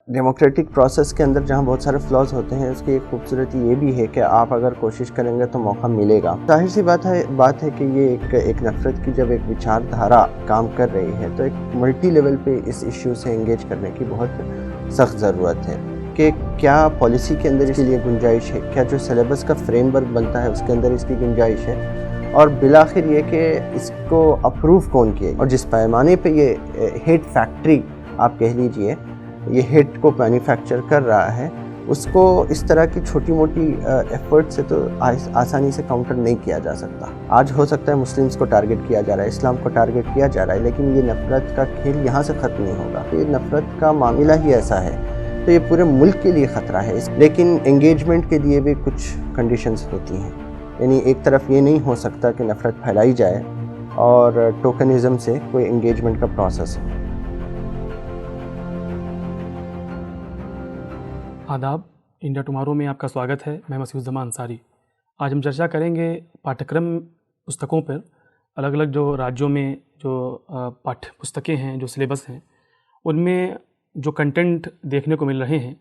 Democratic process کے اندر جہاں بہت سارے فلاز ہوتے ہیں، اس کی ایک خوبصورتی یہ بھی ہے کہ آپ اگر کوشش کریں گے تو موقع ملے گا۔ ظاہر سی بات ہے کہ یہ ایک نفرت کی جب ایک وچار دھارا کام کر رہی ہے تو ایک ملٹی لیول پہ اس ایشو سے انگیج کرنے کی بہت سخت ضرورت ہے کہ کیا پالیسی کے اندر اس کے لیے گنجائش ہے، کیا جو سلیبس کا فریم ورک بنتا ہے اس کے اندر اس کی گنجائش ہے، اور بالآخر یہ کہ اس کو اپروو کون کیے، اور جس پیمانے پہ یہ ہیٹ فیکٹری آپ کہہ لیجئے یہ ہیٹ کو مینوفیکچر کر رہا ہے، اس کو اس طرح کی چھوٹی موٹی ایفرٹ سے تو آسانی سے کاؤنٹر نہیں کیا جا سکتا۔ آج ہو سکتا ہے مسلمز کو ٹارگٹ کیا جا رہا ہے، اسلام کو ٹارگٹ کیا جا رہا ہے، لیکن یہ نفرت کا کھیل یہاں سے ختم نہیں ہوگا۔ یہ نفرت کا معاملہ ہی ایسا ہے تو یہ پورے ملک کے لیے خطرہ ہے، لیکن انگیجمنٹ کے لیے بھی کچھ کنڈیشنز ہوتی ہیں۔ یعنی ایک طرف یہ نہیں ہو سکتا کہ نفرت پھیلائی جائے اور ٹوکنزم سے کوئی انگیجمنٹ کا پروسیس ہو۔ آداب، انڈیا ٹمارو میں آپ کا سواگت ہے۔ میں مسیح الزمان انصاری۔ آج ہم چرچا کریں گے پاٹھکرم پستکوں پر، الگ الگ جو راجیوں میں جو پاٹھ پستکیں ہیں، جو سلیبس ہیں، ان میں جو کنٹینٹ دیکھنے کو مل رہے ہیں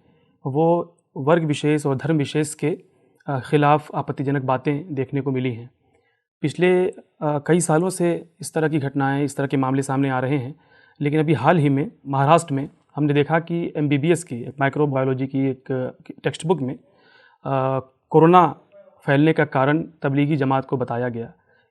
وہ ورگ وشیش اور دھرم وشیش کے خلاف آپتی جنک باتیں دیکھنے کو ملی ہیں۔ پچھلے کئی سالوں سے اس طرح کی گھٹنائیں، اس طرح کے معاملے سامنے آ رہے ہیں، لیکن ابھی حال ہی میں مہاراشٹر میں ہم نے دیکھا کہ MBBS کی ایک مائکرو بایولوجی کی ایک ٹیکسٹ بک میں کورونا پھیلنے کا کارن تبلیغی جماعت کو بتایا گیا۔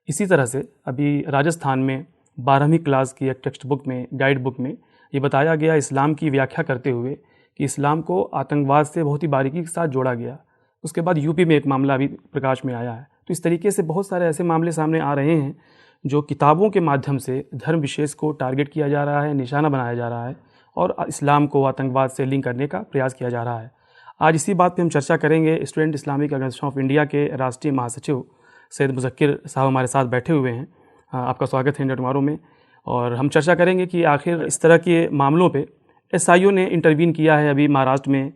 اسی طرح سے ابھی راجستھان میں 12ویں کلاس کی ایک ٹیکسٹ بک میں، گائیڈ بک میں یہ بتایا گیا اسلام کی ویاکھیا کرتے ہوئے کہ اسلام کو آتنکواد سے بہت ہی باریکی کے ساتھ جوڑا گیا۔ اس کے بعد UP میں ایک معاملہ بھی پرکاش میں آیا ہے۔ تو اس طریقے سے بہت سارے ایسے معاملے سامنے آ رہے ہیں جو کتابوں کے مادھیم سے دھرم وشیش کو ٹارگٹ کیا جا رہا ہے، نشانہ بنایا جا رہا ہے اور اسلام کو آتنکواد سے لنک کرنے کا پریاس کیا جا رہا ہے۔ آج اسی بات پہ ہم چرچا کریں گے۔ Student Islamic organisation of India کے راشٹریہ مہاسچو سید مذکر صاحب ہمارے ساتھ بیٹھے ہوئے ہیں۔ آپ کا سواگت ہے انڈیا ٹمارو میں، اور ہم چرچا کریں گے کہ آخر اس طرح کے معاملوں پہ SIO نے انٹروین کیا ہے۔ ابھی مہاراشٹر میں،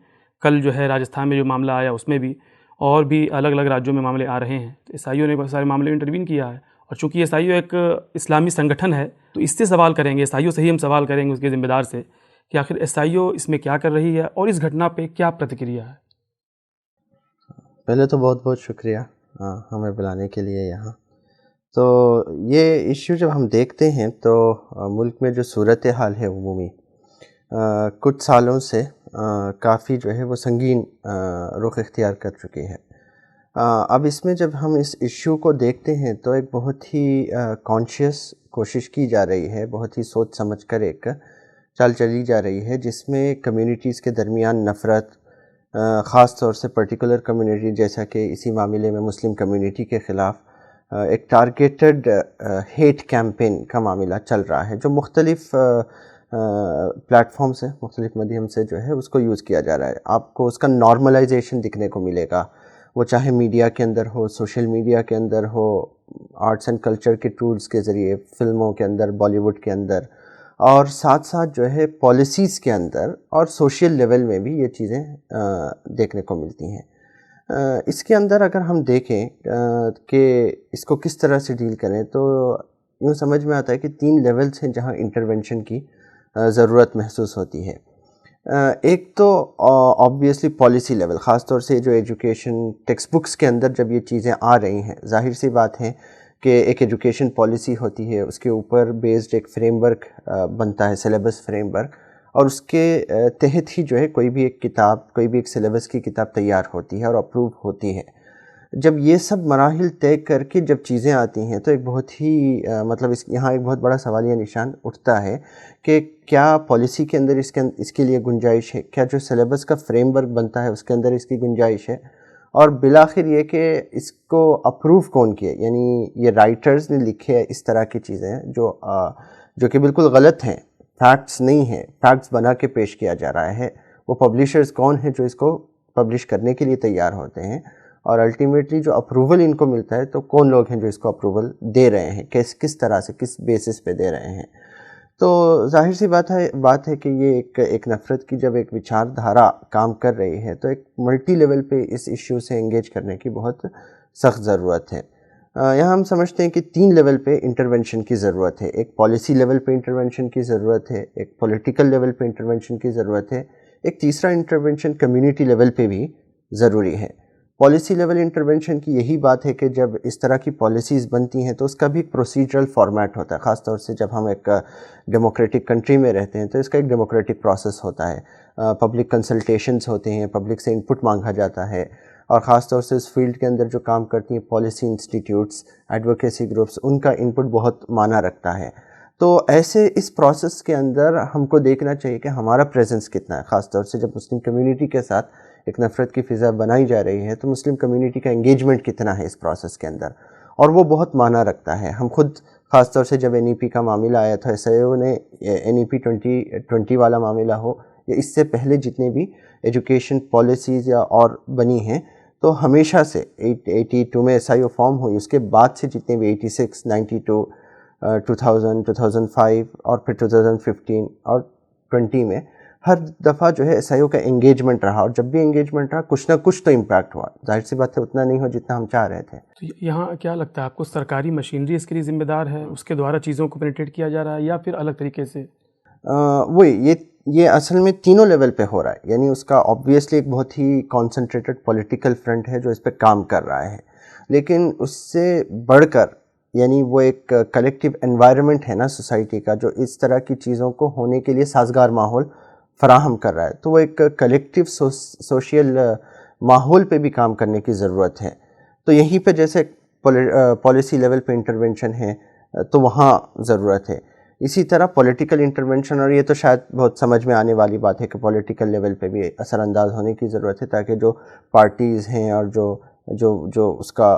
کل جو ہے راجستھان میں جو معاملہ آیا اس میں بھی، اور بھی الگ الگ راجیوں میں معاملے آ رہے ہیں۔ تو SIO نے بہت سارے معاملے میں انٹروین کیا ہے، اور چونکہ SIO ایک اسلامی سنگٹھن ہے تو اس سے سوال کریں گے، SIO سے ہی ہم سوال کریں گے، اس کے ذمہ دار سے، کہ آخر SIO اس میں کیا کر رہی ہے اور اس گھٹنا پہ کیا پرتکریا ہے۔ پہلے تو بہت بہت شکریہ ہمیں بلانے کے لیے یہاں۔ تو یہ ایشو جب ہم دیکھتے ہیں تو ملک میں جو صورتحال ہے عمومی کچھ سالوں سے کافی جو ہے وہ سنگین رخ اختیار کر چکی ہے۔ اب اس میں جب ہم اس ایشو کو دیکھتے ہیں تو ایک بہت ہی کانشیس کوشش کی جا رہی ہے، بہت ہی سوچ سمجھ کر ایک چال چلی جا رہی ہے، جس میں کمیونٹیز کے درمیان نفرت، خاص طور سے پرٹیکولر کمیونٹی جیسا کہ اسی معاملے میں مسلم کمیونٹی کے خلاف ایک ٹارگیٹڈ ہیٹ کیمپین کا معاملہ چل رہا ہے، جو مختلف پلیٹ فارم سے، مختلف مدھیم سے جو ہے اس کو یوز کیا جا رہا ہے۔ آپ کو اس کا نارملائزیشن دکھنے کو ملے گا، وہ چاہے میڈیا کے اندر ہو، سوشل میڈیا کے اندر ہو، آرٹس اینڈ کلچر کے ٹولز کے ذریعے، فلموں کے اندر، بالی ووڈ کے اندر، اور ساتھ ساتھ جو ہے پالیسیز کے اندر اور سوشل لیول میں بھی یہ چیزیں دیکھنے کو ملتی ہیں۔ اس کے اندر اگر ہم دیکھیں کہ اس کو کس طرح سے ڈیل کریں تو یوں سمجھ میں آتا ہے کہ 3 لیولز ہیں جہاں انٹرونشن کی ضرورت محسوس ہوتی ہے۔ ایک تو آبویسلی پالیسی لیول، خاص طور سے جو ایجوکیشن ٹیکسٹ بکس کے اندر جب یہ چیزیں آ رہی ہیں، ظاہر سی بات ہے کہ ایک ایجوکیشن پالیسی ہوتی ہے، اس کے اوپر بیسڈ ایک فریم ورک بنتا ہے، سلیبس فریم ورک، اور اس کے تحت ہی جو ہے کوئی بھی ایک کتاب، کوئی بھی ایک سلیبس کی کتاب تیار ہوتی ہے اور اپروو ہوتی ہے۔ جب یہ سب مراحل طے کر کے جب چیزیں آتی ہیں تو ایک بہت ہی مطلب یہاں ایک بہت بڑا سوالیہ نشان اٹھتا ہے کہ کیا پالیسی کے اندر اس کے لیے گنجائش ہے، کیا جو سلیبس کا فریم ورک بنتا ہے اس کے اندر اس کی گنجائش ہے، اور بالآخر یہ کہ اس کو اپروو کون کیے، یعنی یہ رائٹرز نے لکھے اس طرح کی چیزیں جو کہ بالکل غلط ہیں، فیکٹس نہیں ہیں، فیکٹس بنا کے پیش کیا جا رہا ہے۔ وہ پبلشرز کون ہیں جو اس کو پبلش کرنے کے لیے تیار ہوتے ہیں، اور الٹیمیٹلی جو اپروول ان کو ملتا ہے تو کون لوگ ہیں جو اس کو اپروول دے رہے ہیں، کس طرح سے، کس بیسس پہ دے رہے ہیں۔ تو ظاہر سی بات ہے کہ یہ ایک نفرت کی جب ایک وچار دھارا کام کر رہی ہے تو ایک ملٹی لیول پہ اس ایشو سے انگیج کرنے کی بہت سخت ضرورت ہے۔ یہاں ہم سمجھتے ہیں کہ 3 لیول پہ انٹرونشن کی ضرورت ہے۔ ایک پالیسی لیول پہ انٹرونشن کی ضرورت ہے، ایک پولیٹیکل لیول پہ انٹرونشن کی ضرورت ہے، ایک تیسرا انٹرونشن کمیونٹی لیول پہ بھی ضروری ہے. پالیسی لیول انٹرونشن کی یہی بات ہے کہ جب اس طرح کی پالیسیز بنتی ہیں تو اس کا بھی ایک پروسیجرل فارمیٹ ہوتا ہے. خاص طور سے جب ہم ایک ڈیموکریٹک کنٹری میں رہتے ہیں تو اس کا ایک ڈیموکریٹک پروسیس ہوتا ہے. پبلک کنسلٹیشنز ہوتے ہیں, پبلک سے انپٹ مانگا جاتا ہے, اور خاص طور سے اس فیلڈ کے اندر جو کام کرتی ہیں پالیسی انسٹیٹیوٹس, ایڈوکیسی گروپس, ان کا انپٹ بہت معنی رکھتا ہے. تو ایسے اس پروسیس کے اندر ہم کو دیکھنا چاہیے کہ ہمارا پریزنس کتنا ہے. خاص طور سے جب مسلم کمیونٹی کے ساتھ ایک نفرت کی فضا بنائی جا رہی ہے تو مسلم کمیونٹی کا انگیجمنٹ کتنا ہے اس پروسیس کے اندر, اور وہ بہت معنی رکھتا ہے. ہم خود خاص طور سے جب NEP کا معاملہ آیا تھا, SIO نے NEP 2020 والا معاملہ ہو یا اس سے پہلے جتنے بھی ایجوکیشن پالیسیز یا اور بنی ہیں, تو ہمیشہ سے 82 میں SIO فارم ہوئی, اس کے بعد سے جتنے بھی 86, 92, 2000, 2005 اور پھر 2015 اور 20 میں ہر دفعہ جو ہے SIO کا انگیجمنٹ رہا, اور جب بھی انگیجمنٹ رہا کچھ نہ کچھ تو امپیکٹ ہوا. ظاہر سی بات ہے اتنا نہیں ہو جتنا ہم چاہ رہے تھے. تو یہاں کیا لگتا ہے آپ کو, سرکاری مشینری اس کے لیے ذمہ دار ہے, اس کے دوارا چیزوں کو پینیٹریٹ کیا جا رہا ہے, یا پھر الگ طریقے سے؟ وہی یہ اصل میں تینوں لیول پہ ہو رہا ہے. یعنی اس کا آبویسلی ایک بہت ہی کانسنٹریٹڈ پولیٹیکل فرنٹ ہے جو اس پہ کام کر رہا ہے, لیکن اس سے بڑھ کر یعنی وہ ایک کلیکٹیو انوائرمنٹ ہے نا سوسائٹی کا, جو اس طرح کی چیزوں کو ہونے کے لیے سازگار ماحول فراہم کر رہا ہے. تو وہ ایک کلیکٹیو سوشل ماحول پہ بھی کام کرنے کی ضرورت ہے. تو یہیں پہ جیسے پالیسی لیول پہ انٹرونشن ہے تو وہاں ضرورت ہے. اسی طرح پولیٹیکل انٹرونشن, اور یہ تو شاید بہت سمجھ میں آنے والی بات ہے کہ پولیٹیکل لیول پہ بھی اثر انداز ہونے کی ضرورت ہے, تاکہ جو پارٹیز ہیں اور جو اس کا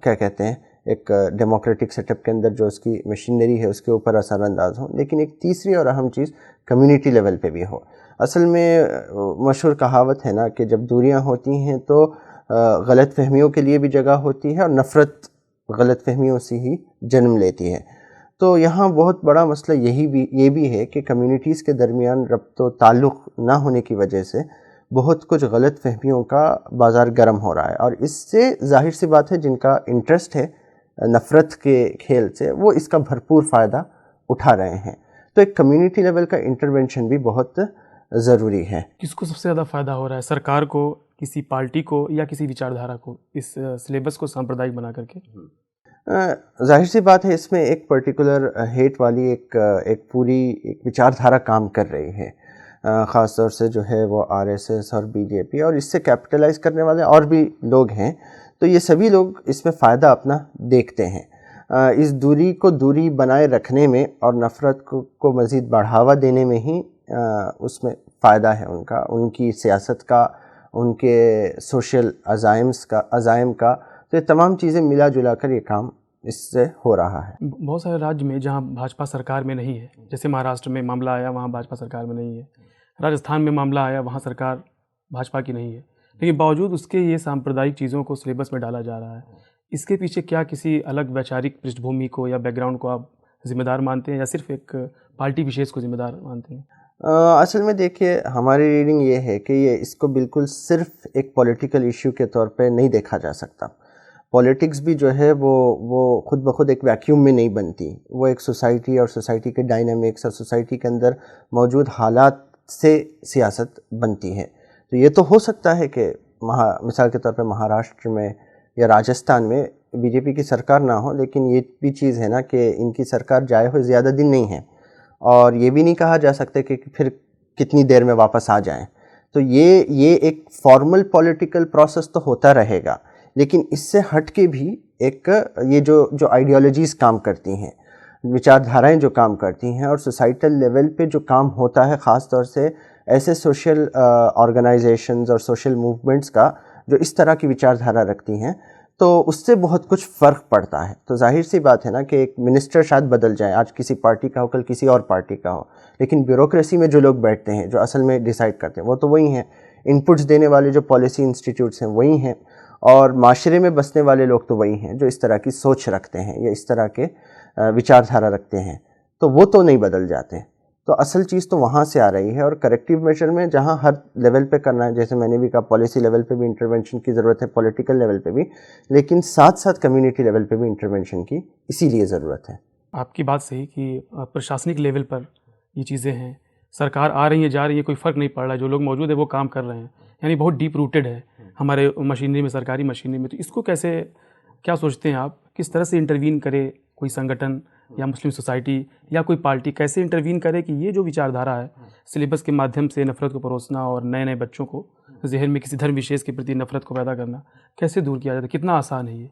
کیا کہتے ہیں ایک ڈیموکریٹک سیٹ اپ کے اندر جو اس کی مشینری ہے اس کے اوپر اثر انداز ہوں. لیکن ایک تیسری اور اہم چیز کمیونٹی لیول پہ بھی ہو. اصل میں مشہور کہاوت ہے نا کہ جب دوریاں ہوتی ہیں تو غلط فہمیوں کے لیے بھی جگہ ہوتی ہے, اور نفرت غلط فہمیوں سے ہی جنم لیتی ہے. تو یہاں بہت بڑا مسئلہ یہ بھی ہے کہ کمیونٹیز کے درمیان ربط و تعلق نہ ہونے کی وجہ سے بہت کچھ غلط فہمیوں کا بازار گرم ہو رہا ہے, اور اس سے ظاہر سی بات ہے جن کا انٹرسٹ ہے نفرت کے کھیل سے وہ اس کا بھرپور فائدہ اٹھا رہے ہیں. تو ایک کمیونٹی لیول کا انٹرونشن بھی بہت ضروری ہے. کس کو سب سے زیادہ فائدہ ہو رہا ہے, سرکار کو, کسی پارٹی کو, یا کسی وچاردھارا کو, اس سلیبس کو سامپردائک بنا کر کے؟ ظاہر سی بات ہے اس میں ایک پرٹیکولر ہیٹ والی ایک پوری ایک وچاردھارا کام کر رہی ہے. خاص طور سے جو ہے وہ RSS اور BJP اور اس سے کیپٹلائز کرنے والے اور بھی لوگ ہیں. تو یہ سبھی لوگ اس میں فائدہ اپنا دیکھتے ہیں. اس دوری کو دوری بنائے رکھنے میں اور نفرت کو مزید بڑھاوا دینے میں ہی اس میں فائدہ ہے ان کا, ان کی سیاست کا, ان کے سوشل عزائم کا. تو یہ تمام چیزیں ملا جلا کر یہ کام اس سے ہو رہا ہے. بہت سارے راجیہ میں جہاں بھاجپا سرکار میں نہیں ہے, جیسے مہاراشٹر میں معاملہ آیا وہاں بھاجپا سرکار میں نہیں ہے, راجستھان میں معاملہ آیا وہاں سرکار بھاجپا کی نہیں ہے, لیکن باوجود اس کے یہ سامپردائک چیزوں کو سلیبس میں ڈالا جا رہا ہے. اس کے پیچھے کیا کسی الگ ویچارک پرشٹھ بھومی کو یا بیک گراؤنڈ کو آپ ذمہ دار مانتے ہیں, یا صرف ایک پارٹی وشیش کو ذمہ دار مانتے ہیں؟ اصل میں دیکھیے ہماری ریڈنگ یہ ہے کہ اس کو بالکل صرف ایک پولیٹیکل ایشو کے طور پہ نہیں دیکھا جا سکتا. پولیٹکس بھی جو ہے وہ خود بخود ایک ویکیوم میں نہیں بنتی. وہ ایک سوسائٹی اور سوسائٹی کے ڈائنامکس اور سوسائٹی کے اندر موجود حالات سے سیاست بنتی ہے. تو یہ تو ہو سکتا ہے کہ مثال کے طور پہ مہاراشٹر میں یا راجستھان میں BJP کی سرکار نہ ہو, لیکن یہ بھی چیز ہے نا کہ ان کی سرکار جائے ہوئے زیادہ دن نہیں ہے, اور یہ بھی نہیں کہا جا سکتا کہ پھر کتنی دیر میں واپس آ جائیں. تو یہ ایک فارمل پولیٹیکل پروسیس تو ہوتا رہے گا, لیکن اس سے ہٹ کے بھی ایک یہ جو آئیڈیالوجیز کام کرتی ہیں, وچاردھارائیں جو کام کرتی ہیں, اور سوسائٹل لیول پہ جو کام ہوتا ہے, خاص طور سے ایسے سوشل آرگنائزیشنز اور سوشل موومنٹس کا جو اس طرح کی وچاردھارا رکھتی ہیں, تو اس سے بہت کچھ فرق پڑتا ہے. تو ظاہر سی بات ہے نا کہ ایک منسٹر شاید بدل جائے, آج کسی پارٹی کا ہو کل کسی اور پارٹی کا ہو, لیکن بیوروکریسی میں جو لوگ بیٹھتے ہیں, جو اصل میں ڈیسائیڈ کرتے ہیں, وہ تو وہی ہیں. انپٹس دینے والے جو پالیسی انسٹیٹیوٹس ہیں وہی ہیں, اور معاشرے میں بسنے والے لوگ تو وہی ہیں جو اس طرح کی سوچ رکھتے ہیں یا اس طرح کے وچاردھارا رکھتے ہیں. تو وہ تو نہیں بدل جاتے. تو اصل چیز تو وہاں سے آ رہی ہے, اور کریکٹیو میجر میں جہاں ہر لیول پہ کرنا ہے, جیسے میں نے بھی کہا پالیسی لیول پہ بھی انٹرونشن کی ضرورت ہے, پولیٹیکل لیول پہ بھی, لیکن ساتھ ساتھ کمیونٹی لیول پہ بھی انٹرونشن کی اسی لیے ضرورت ہے. آپ کی بات صحیح کہ پرشاسنک لیول پر یہ چیزیں ہیں, سرکار آ رہی ہے جا رہی ہے، کوئی فرق نہیں پڑ رہا ہے، جو لوگ موجود ہیں وہ کام کر رہے ہیں، یعنی بہت ڈیپ روٹیڈ ہے ہمارے مشینری میں، سرکاری مشینری میں. تو اس کو کیسے، کیا سوچتے ہیں آپ، کس طرح سے انٹروین کرے کوئی سنگٹھن یا مسلم سوسائٹی یا کوئی پارٹی، کیسے انٹروین کرے کہ یہ جو وچار دھارا ہے سلیبس کے مادھیم سے نفرت کو پروسنا اور نئے نئے بچوں کو ذہن میں کسی دھرم وشیش کے پرتی نفرت کو پیدا کرنا کیسے دور کیا جاتا ہے؟ کتنا آسان ہے یہ؟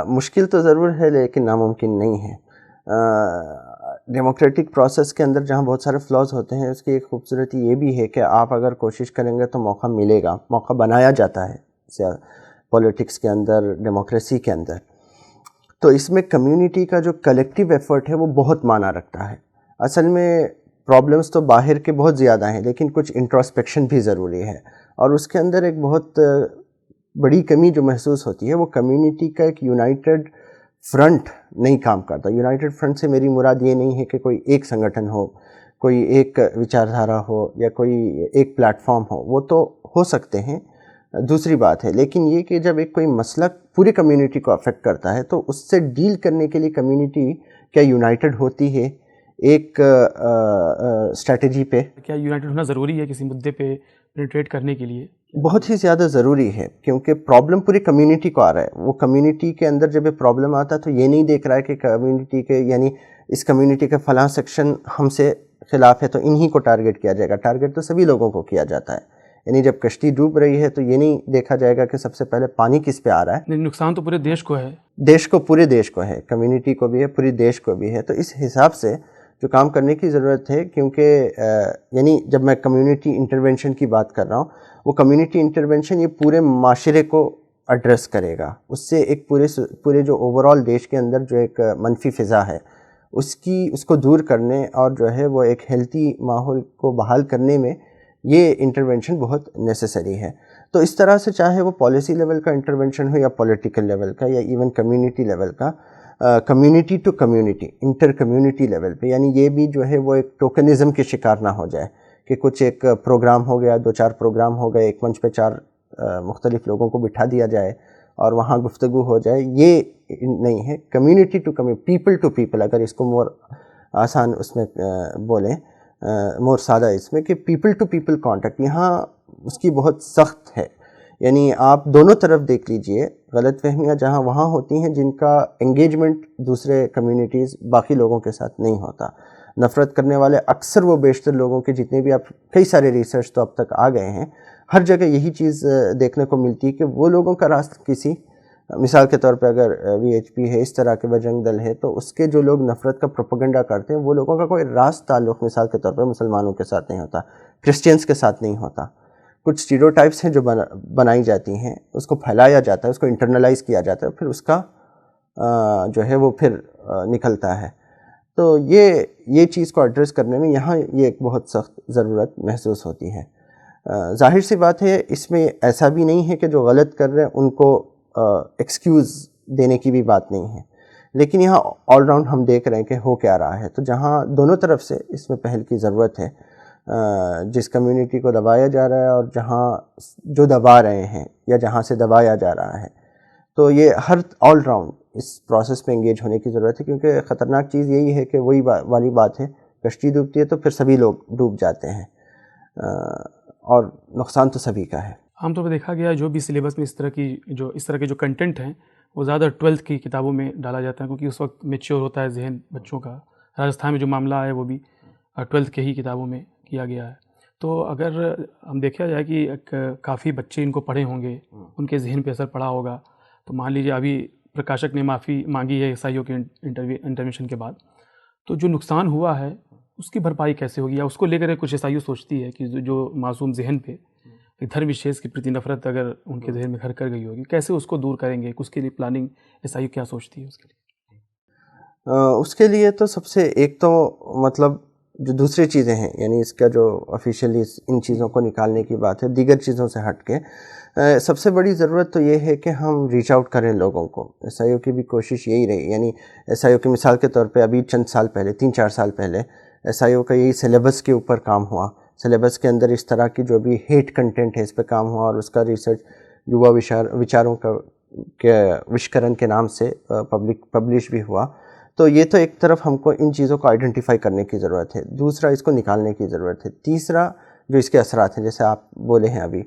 مشکل تو ضرور ہے لیکن ناممکن نہیں ہے. ڈیموکریٹک پروسیس کے اندر جہاں بہت سارے فلاز ہوتے ہیں، اس کی ایک خوبصورتی یہ بھی ہے کہ آپ اگر کوشش کریں گے تو موقع ملے گا، موقع بنایا جاتا ہے پولیٹکس کے اندر، ڈیموکریسی کے اندر. تو اس میں کمیونٹی کا جو کلیکٹیو ایفرٹ ہے وہ بہت معنی رکھتا ہے. اصل میں پرابلمس تو باہر کے بہت زیادہ ہیں لیکن کچھ انٹروسپیکشن بھی ضروری ہے، اور اس کے اندر ایک بہت بڑی کمی جو محسوس ہوتی ہے وہ کمیونٹی کا ایک یونائٹڈ فرنٹ نہیں کام کرتا. یونائٹڈ فرنٹ سے میری مراد یہ نہیں ہے کہ کوئی ایک سنگٹھن ہو، کوئی ایک وچاردھارا ہو یا کوئی ایک پلیٹ فارم ہو، وہ تو ہو سکتے ہیں، دوسری بات ہے. لیکن یہ کہ جب ایک کوئی مسئلہ پوری کمیونٹی کو افیکٹ کرتا ہے تو اس سے ڈیل کرنے کے لیے کمیونٹی کیا یونائٹڈ ہوتی ہے ایک اسٹریٹجی پہ؟ کیا یونائٹڈ ہونا ضروری ہے کسی مدعے پہ پینیٹریٹ کرنے کے لیے؟ بہت ہی زیادہ ضروری ہے، کیونکہ پرابلم پوری کمیونٹی کو آ رہا ہے. وہ کمیونٹی کے اندر جب یہ پرابلم آتا ہے تو یہ نہیں دیکھ رہا ہے کہ کمیونٹی کے، یعنی اس کمیونٹی کا فلاں سیکشن ہم سے خلاف ہے تو انہی کو ٹارگٹ کیا جائے گا. ٹارگٹ تو سبھی لوگوں کو کیا جاتا ہے. یعنی جب کشتی ڈوب رہی ہے تو یہ نہیں دیکھا جائے گا کہ سب سے پہلے پانی کس پہ آ رہا ہے. نقصان تو پورے دیش کو ہے، پورے دیش کو ہے، کمیونٹی کو بھی ہے، پوری دیش کو بھی ہے. تو اس حساب سے جو کام کرنے کی ضرورت ہے، کیونکہ یعنی جب میں کمیونٹی انٹرونشن کی بات کر رہا ہوں، وہ کمیونٹی انٹرونشن یہ پورے معاشرے کو ایڈریس کرے گا. اس سے ایک پورے جو اوور آل دیش کے اندر جو ایک منفی فضا ہے اس کو دور کرنے اور جو ہے وہ ایک ہیلتھی ماحول کو بحال کرنے میں یہ انٹرونشن بہت نیسیسری ہے. تو اس طرح سے چاہے وہ پالیسی لیول کا انٹرونشن ہو یا پولیٹیکل لیول کا یا ایون کمیونٹی لیول کا، community to community, inter community level پہ، یعنی یہ بھی جو ہے وہ ایک ٹوکنزم کے شکار نہ ہو جائے کہ کچھ ایک پروگرام ہو گیا، 2-4 پروگرام ہو گئے، ایک منچ پہ 4 مختلف لوگوں کو بٹھا دیا جائے اور وہاں گفتگو ہو جائے. یہ نہیں ہے. Community to community, people to people, اگر اس کو مور آسان اس میں بولیں، مور سادہ اس میں، کہ پیپل ٹو پیپل کانٹیکٹ یہاں اس کی بہت سخت ہے. یعنی آپ دونوں طرف دیکھ لیجئے، غلط فہمیاں جہاں وہاں ہوتی ہیں جن کا انگیجمنٹ دوسرے کمیونٹیز باقی لوگوں کے ساتھ نہیں ہوتا. نفرت کرنے والے اکثر وہ بیشتر لوگوں کے، جتنے بھی آپ کئی سارے ریسرچ تو اب تک آ گئے ہیں، ہر جگہ یہی چیز دیکھنے کو ملتی ہے کہ وہ لوگوں کا راست کسی، مثال کے طور پہ اگر VHP ہے، اس طرح کے بجرنگ دل ہے، تو اس کے جو لوگ نفرت کا پروپیگنڈا کرتے ہیں وہ لوگوں کا کوئی راست تعلق مثال کے طور پہ مسلمانوں کے ساتھ نہیں ہوتا، کرسچنس کے ساتھ نہیں ہوتا. کچھ اسٹیریوٹائپس ہیں جو بنائی جاتی ہیں، اس کو پھیلایا جاتا ہے، اس کو انٹرنلائز کیا جاتا ہے، پھر اس کا جو ہے وہ پھر نکلتا ہے. تو یہ چیز کو ایڈریس کرنے میں یہاں یہ ایک بہت سخت ضرورت محسوس ہوتی ہے. ظاہر سی بات ہے اس میں ایسا بھی نہیں ہے کہ جو غلط کر رہے ہیں ان کو ایکسکیوز دینے کی بھی بات نہیں ہے، لیکن یہاں آل راؤنڈ ہم دیکھ رہے ہیں کہ ہو کیا رہا ہے. تو جہاں دونوں طرف سے اس میں پہل کی ضرورت ہے، جس کمیونٹی کو دبایا جا رہا ہے اور جہاں جو دبا رہے ہیں یا جہاں سے دبایا جا رہا ہے، تو یہ ہر آل راؤنڈ اس پروسیس میں انگیج ہونے کی ضرورت ہے. کیونکہ خطرناک چیز یہی ہے کہ وہی والی بات ہے، کشتی ڈوبتی ہے تو پھر سبھی لوگ ڈوب جاتے ہیں اور نقصان تو سبھی کا ہے. عام طور پہ دیکھا گیا ہے جو بھی سلیبس میں اس طرح کے جو کنٹینٹ ہیں وہ زیادہ 12th کی کتابوں میں ڈالا جاتا ہے، کیونکہ اس وقت میچیور ہوتا ہے ذہن بچوں کا. راجستھان میں جو معاملہ ہے وہ بھی 12th کے ہی کتابوں میں کیا گیا ہے. تو اگر ہم دیکھا جائے کہ کافی بچے ان کو پڑھے ہوں گے، ان کے ذہن پہ اثر پڑا ہوگا، تو مان لیجیے ابھی پرکاشک نے معافی مانگی ہے عیسائیوں کے انٹرونشن کے بعد، تو جو نقصان ہوا ہے اس کی بھرپائی کیسے ہوگی؟ یا اس کو لے کر کچھ عیسائیوں سوچتی ہے کہ جو معصوم ذہن پہ دھرم وشیش کی پرتی نفرت اگر ان کے ذہن میں گھر کر گئی ہوگی، کیسے اس کو دور کریں گے؟ اس کے لیے پلاننگ عیسائیوں کیا سوچتی ہے اس کے لیے؟ اس کے لیے تو سب سے ایک تو مطلب جو دوسری چیزیں ہیں، یعنی اس کا جو آفیشیلی ان چیزوں کو نکالنے کی بات ہے، دیگر چیزوں سے ہٹ کے سب سے بڑی ضرورت تو یہ ہے کہ ہم ریچ آؤٹ کریں لوگوں کو. عیسائیوں کی بھی کوشش یہی رہی. یعنی عیسائیوں کی مثال کے طور پہ ابھی چند سال پہلے، 3-4 سال پہلے، عیسائیوں کا یہی سلیبس کے اوپر کام ہوا. سلیبس کے اندر اس طرح کی جو بھی ہیٹ کنٹینٹ ہے اس پہ کام ہوا، اور اس کا ریسرچ یووا وچاروں کا وشکرن کے نام سے پبلش بھی ہوا. تو یہ تو ایک طرف ہم کو ان چیزوں کو آئیڈینٹیفائی کرنے کی ضرورت ہے، دوسرا اس کو نکالنے کی ضرورت ہے، تیسرا جو اس کے اثرات ہیں جیسے آپ بولے ہیں ابھی،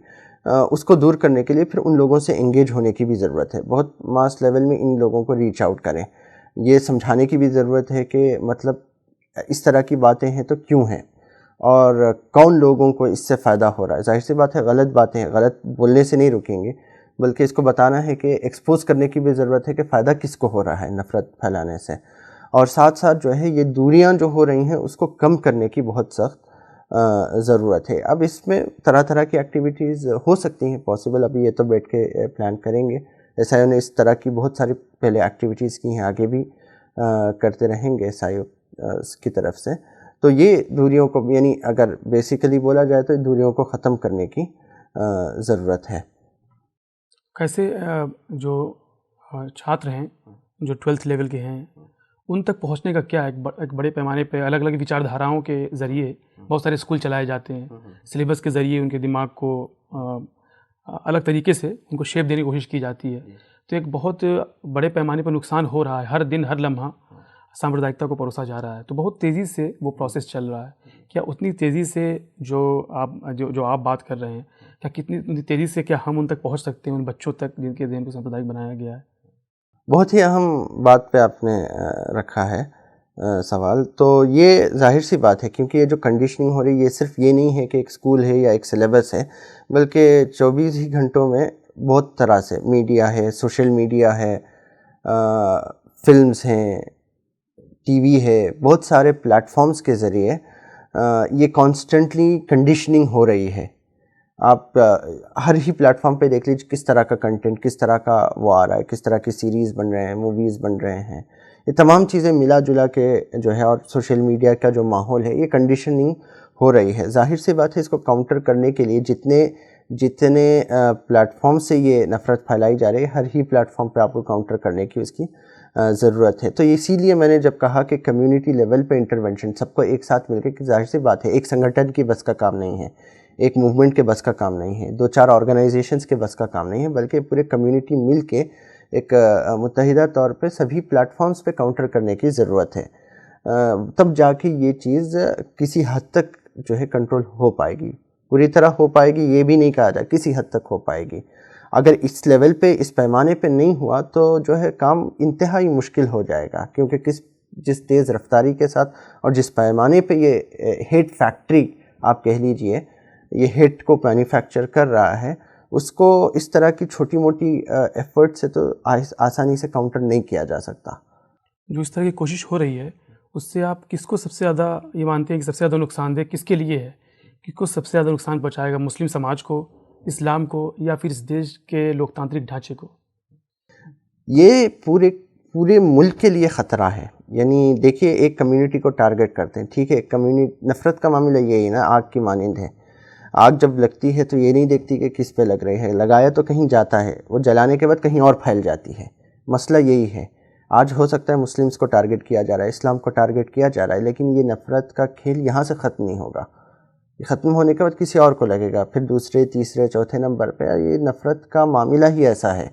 اس کو دور کرنے کے لیے پھر ان لوگوں سے انگیج ہونے کی بھی ضرورت ہے، بہت ماس لیول میں ان لوگوں کو ریچ آؤٹ کریں، یہ سمجھانے کی بھی ضرورت ہے کہ مطلب اس طرح کی باتیں ہیں تو کیوں ہیں اور کون لوگوں کو اس سے فائدہ ہو رہا ہے. ظاہر سی بات ہے غلط باتیں ہیں، غلط بولنے سے نہیں رکیں گے، بلکہ اس کو بتانا ہے کہ ایکسپوز کرنے کی بھی ضرورت ہے کہ فائدہ کس کو ہو رہا ہے نفرت پھیلانے سے، اور ساتھ ساتھ جو ہے یہ دوریاں جو ہو رہی ہیں اس کو کم کرنے کی بہت سخت ضرورت ہے. اب اس میں طرح طرح کی ایکٹیویٹیز ہو سکتی ہیں پاسبل، ابھی یہ تو بیٹھ کے پلان کریں گے. ایس آئی او نے اس طرح کی بہت ساری پہلے ایکٹیویٹیز کی ہیں، آگے بھی کرتے رہیں گے ایس آئی او کی طرف سے. تو یہ دوریوں کو یعنی اگر بیسیکلی بولا جائے تو دوریوں کو ختم کرنے کی ضرورت ہے. کیسے جو چھاتر ہیں جو 12th لیول کے ہیں ان تک پہنچنے کا کیا ایک بڑے پیمانے پہ الگ الگ وچار دھاراؤں کے ذریعے بہت سارے اسکول چلائے جاتے ہیں، سلیبس کے ذریعے ان کے دماغ کو الگ طریقے سے ان کو شیپ دینے کی کوشش کی جاتی ہے، تو ایک بہت بڑے پیمانے پر نقصان ہو رہا ہے، ہر دن ہر لمحہ سامپردائکتا کو پروسا جا رہا ہے، تو بہت تیزی سے وہ پروسیس چل رہا ہے. کیا اتنی تیزی سے جو آپ بات کر رہے ہیں، کیا کتنی تیزی سے کیا ہم ان تک پہنچ سکتے ہیں، ان بچوں تک جن کے ذہن کو سامپردائک بنایا گیا ہے؟ بہت ہی اہم بات پہ آپ نے رکھا ہے سوال. تو یہ ظاہر سی بات ہے کیونکہ یہ جو کنڈیشننگ ہو رہی ہے یہ صرف یہ نہیں ہے کہ ایک اسکول ہے یا ایک سلیبس ہے، بلکہ 24 ہی گھنٹوں میں بہت طرح سے میڈیا ہے، سوشل میڈیا ہے، فلمز ہیں، ٹی وی ہے، بہت سارے پلیٹ فارمز کے ذریعے یہ کانسٹنٹلی کنڈیشننگ ہو رہی ہے. آپ ہر ہی پلیٹ فارم پہ دیکھ لیجیے کس طرح کا کنٹینٹ، کس طرح کا وہ آ رہا ہے، کس طرح کی سیریز بن رہے ہیں، موویز بن رہے ہیں. یہ تمام چیزیں ملا جلا کے جو ہے، اور سوشل میڈیا کا جو ماحول ہے یہ کنڈیشننگ ہو رہی ہے. ظاہر سی بات ہے اس کو کاؤنٹر کرنے کے لیے جتنے پلیٹ فارم سے یہ نفرت پھیلائی جا رہی ہے، ہر ہی پلیٹ فارم پہ آپ کو کاؤنٹر کرنے کی اس کی ضرورت ہے. تو اسی لیے میں نے جب کہا کہ کمیونٹی لیول پہ انٹرونشن سب کو ایک ساتھ مل کے، کہ ظاہر سی بات ہے ایک سنگھٹن کی بس کا کام نہیں ہے، ایک موومنٹ کے بس کا کام نہیں ہے، 2-4 آرگنائزیشنز کے بس کا کام نہیں ہے، بلکہ پورے کمیونٹی مل کے ایک متحدہ طور پہ سبھی پلیٹ فارمز پہ کاؤنٹر کرنے کی ضرورت ہے. تب جا کے یہ چیز کسی حد تک جو ہے کنٹرول ہو پائے گی. پوری طرح ہو پائے گی یہ بھی نہیں کہا جائے، کسی حد تک ہو پائے گی. اگر اس لیول پہ، اس پیمانے پہ نہیں ہوا تو جو ہے کام انتہائی مشکل ہو جائے گا، کیونکہ جس تیز رفتاری کے ساتھ اور جس پیمانے پہ یہ ہیٹ فیکٹری آپ کہہ لیجئے، یہ ہیٹ کو مینوفیکچر کر رہا ہے، اس کو اس طرح کی چھوٹی موٹی ایفرٹ سے تو آسانی سے کاؤنٹر نہیں کیا جا سکتا. جو اس طرح کی کوشش ہو رہی ہے اس سے آپ کس کو سب سے زیادہ یہ مانتے ہیں کہ سب سے زیادہ نقصان دہ کس کے لیے ہے؟ کس کو سب سے زیادہ نقصان پہنچائے گا؟ مسلم سماج کو، اسلام کو، یا پھر اس دیش کے لوکتانترک ڈھانچے کو؟ یہ پورے ملک کے لیے خطرہ ہے. یعنی دیکھیے ایک کمیونٹی کو ٹارگٹ کرتے ہیں، ٹھیک ہے، نفرت کا معاملہ یہی نا، آگ کی مانند ہے. آگ جب لگتی ہے تو یہ نہیں دیکھتی کہ کس پہ لگ رہی ہے، لگایا تو کہیں جاتا ہے، وہ جلانے کے بعد کہیں اور پھیل جاتی ہے. مسئلہ یہی ہے. آج ہو سکتا ہے مسلمز کو ٹارگٹ کیا جا رہا ہے، اسلام کو ٹارگٹ کیا جا رہا ہے، لیکن یہ نفرت کا کھیل یہاں سے ختم نہیں ہوگا. یہ ختم ہونے کے بعد کسی اور کو لگے گا، پھر دوسرے، تیسرے، چوتھے نمبر پہ. یہ نفرت کا معاملہ ہی ایسا ہے.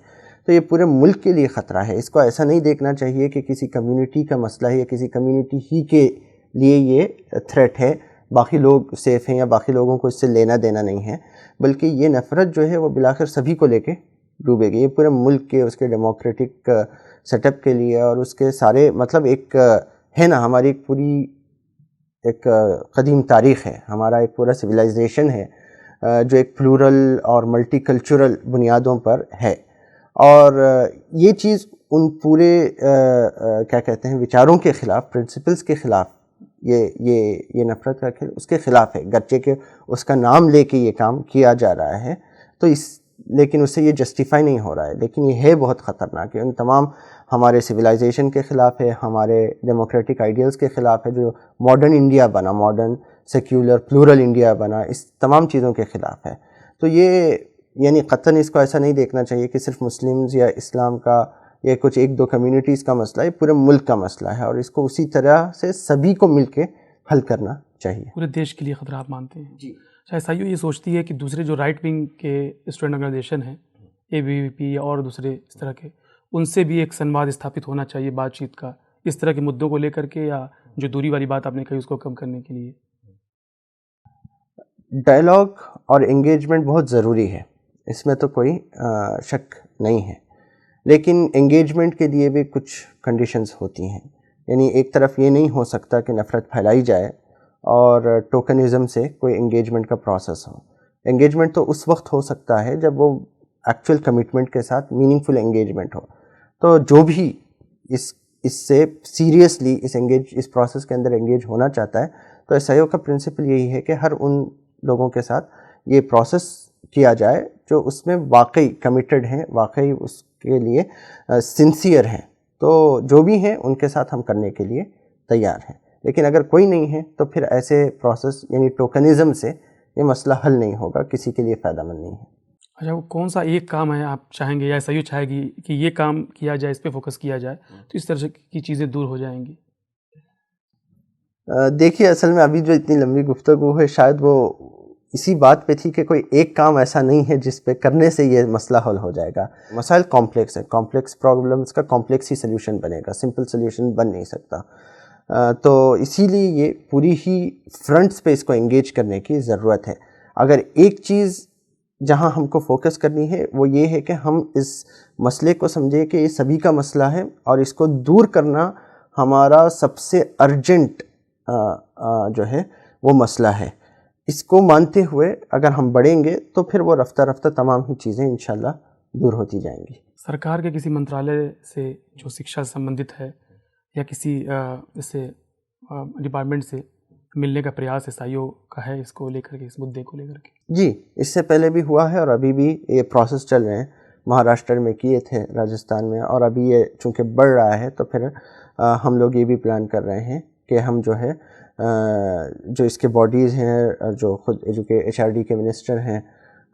تو یہ پورے ملک کے لیے خطرہ ہے. اس کو ایسا نہیں دیکھنا چاہیے کہ کسی کمیونٹی کا مسئلہ ہے یا کسی کمیونٹی ہی کے لیے یہ تھریٹ ہے، باقی لوگ سیف ہیں یا باقی لوگوں کو اس سے لینا دینا نہیں ہے، بلکہ یہ نفرت جو ہے وہ بالآخر سبھی کو لے کے ڈوبے گی. یہ پورے ملک کے، اس کے ڈیموکریٹک سیٹ اپ کے لیے اور اس کے سارے مطلب ایک ہے نا، ہماری ایک پوری ایک قدیم تاریخ ہے، ہمارا ایک پورا سویلائزیشن ہے جو ایک پلورل اور ملٹی کلچرل بنیادوں پر ہے. اور یہ چیز ان پورے کیا کہتے ہیں وچاروں کے خلاف، پرنسپلز کے خلاف، یہ نفرت کا کھیل اس کے خلاف ہے، گرچہ کہ اس کا نام لے کے یہ کام کیا جا رہا ہے تو لیکن اس سے یہ جسٹیفائی نہیں ہو رہا ہے. لیکن یہ ہے بہت خطرناک ہے، ان تمام ہمارے سویلائزیشن کے خلاف ہے، ہمارے ڈیموکریٹک آئیڈیلز کے خلاف ہے، جو ماڈرن انڈیا بنا، ماڈرن سیکولر پلورل انڈیا بنا، اس تمام چیزوں کے خلاف ہے. تو یہ یعنی قطعاً اس کو ایسا نہیں دیکھنا چاہیے کہ صرف مسلمز یا اسلام کا یا کچھ 1-2 کمیونٹیز کا مسئلہ ہے، پورے ملک کا مسئلہ ہے، اور اس کو اسی طرح سے سبھی کو مل کے حل کرنا چاہیے. پورے دیش کے لیے خطرہ آپ مانتے ہیں؟ جی. ایس آئی او یہ سوچتی ہے کہ دوسرے جو رائٹ ونگ کے اسٹوڈنٹ آرگنائزیشن ہیں، اے بی وی پی اور دوسرے اس طرح کے، ان سے بھی ایک سنواد استھاپت ہونا چاہیے، بات چیت کا، اس طرح کے مدعوں کو لے کر کے، یا جو دوری والی بات آپ نے کہی اس کو کم کرنے کے لیے؟ ڈائلاگ اور انگیجمنٹ بہت ضروری ہے، اس میں تو کوئی شک نہیں ہے، لیکن انگیجمنٹ کے لیے بھی کچھ کنڈیشنز ہوتی ہیں. یعنی ایک طرف یہ نہیں ہو سکتا کہ نفرت پھیلائی جائے اور ٹوکنزم سے کوئی انگیجمنٹ کا پروسیس ہو. انگیجمنٹ تو اس وقت ہو سکتا ہے جب وہ ایکچوئل کمٹمنٹ کے ساتھ میننگ فل انگیجمنٹ ہو. تو جو بھی اس سے سیریسلی اس پروسیس کے اندر انگیج ہونا چاہتا ہے، تو ایس آئی او کا پرنسپل یہی ہے کہ ہر ان لوگوں کے ساتھ یہ پروسیس کیا جائے جو اس میں واقعی کمیٹڈ ہیں، واقعی اس کے لیے سنسیئر ہیں. تو جو بھی ہیں ان کے ساتھ ہم کرنے کے لیے تیار ہیں، لیکن اگر کوئی نہیں ہے تو پھر ایسے پروسیس یعنی ٹوکنزم سے یہ مسئلہ حل نہیں ہوگا، کسی کے لیے فائدہ مند نہیں ہے. اچھا، وہ کون سا ایک کام ہے آپ چاہیں گے یا ایس آئی او چاہے گی کہ یہ کام کیا جائے، اس پہ فوکس کیا جائے تو اس طرح کی چیزیں دور ہو جائیں گی؟ دیکھیے، اصل میں ابھی جو اتنی لمبی گفتگو ہے شاید وہ اسی بات پہ تھی کہ کوئی ایک کام ایسا نہیں ہے جس پہ کرنے سے یہ مسئلہ حل ہو جائے گا. مسائل کمپلیکس ہیں، کمپلیکس پرابلمس کا کمپلیکس ہی سلیوشن بنے گا، سمپل سلیوشن بن نہیں سکتا. تو اسی لیے یہ پوری ہی فرنٹس پہ اس کو انگیج کرنے کی ضرورت ہے. اگر ایک چیز جہاں ہم کو فوکس کرنی ہے وہ یہ ہے کہ ہم اس مسئلے کو سمجھے کہ یہ سبھی کا مسئلہ ہے اور اس کو دور کرنا ہمارا سب سے ارجنٹ جو ہے وہ مسئلہ ہے. اس کو مانتے ہوئے اگر ہم بڑھیں گے تو پھر وہ رفتہ رفتہ تمام ہی چیزیں انشاءاللہ دور ہوتی جائیں گی. سرکار کے کسی منترالے سے جو شکشا سے سمبندھت ہے یا کسی جیسے ڈپارٹمنٹ سے ملنے کا پریاس ایس آئی او کا ہے اس کو لے کر کے، اس مدعے کو لے کر کے؟ جی، اس سے پہلے بھی ہوا ہے اور ابھی بھی یہ پروسیس چل رہے ہیں. مہاراشٹر میں کیے تھے، راجستھان میں، اور ابھی یہ چونکہ بڑھ رہا ہے تو پھر ہم لوگ یہ بھی پلان کر رہے ہیں کہ ہم جو ہے جو اس کے باڈیز ہیں، جو خود ایچ آر ڈی کے منسٹر ہیں،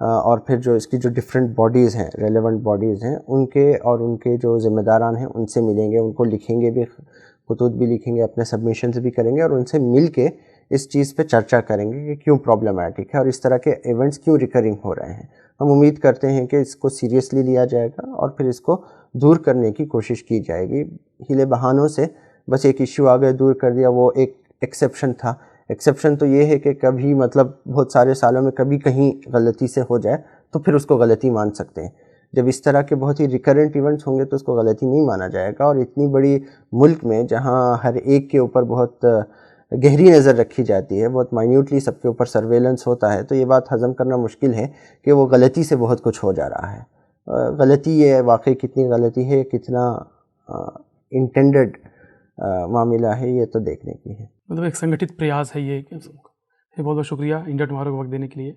اور پھر جو اس کی جو ڈفرینٹ باڈیز ہیں، ریلیونٹ باڈیز ہیں، ان کے جو ذمہ داران ہیں ان سے ملیں گے، ان کو لکھیں گے بھی، خطوط بھی لکھیں گے، اپنے سبمیشنز بھی کریں گے اور ان سے مل کے اس چیز پہ چرچا کریں گے کہ کیوں پرابلمٹک ہے اور اس طرح کے ایونٹس کیوں ریکرنگ ہو رہے ہیں. ہم امید کرتے ہیں کہ اس کو سیریسلی لیا جائے گا اور پھر اس کو دور کرنے کی کوشش کی جائے گی. ہیلے بہانوں سے بس ایک ایشو آگے دور کر دیا، وہ ایک ایکسیپشن تھا. ایکسیپشن تو یہ ہے کہ کبھی بہت سارے سالوں میں کبھی کہیں غلطی سے ہو جائے تو پھر اس کو غلطی مان سکتے ہیں. جب اس طرح کے بہت ہی ریکرنٹ ایونٹس ہوں گے تو اس کو غلطی نہیں مانا جائے گا. اور اتنی بڑی ملک میں جہاں ہر ایک کے اوپر بہت گہری نظر رکھی جاتی ہے، بہت مائنیوٹلی سب کے اوپر سرویلنس ہوتا ہے، تو یہ بات ہضم کرنا مشکل ہے کہ وہ غلطی سے بہت کچھ ہو جا رہا ہے. غلطی یہ واقعی کتنی غلطی ہے، کتنا انٹینڈڈ معاملہ ہے، یہ تو دیکھنے کی ہے. مطلب ایک سنگٹھت پریاس ہے یہ. بہت بہت شکریہ انڈیا ٹمارو کو وقت دینے کے لیے.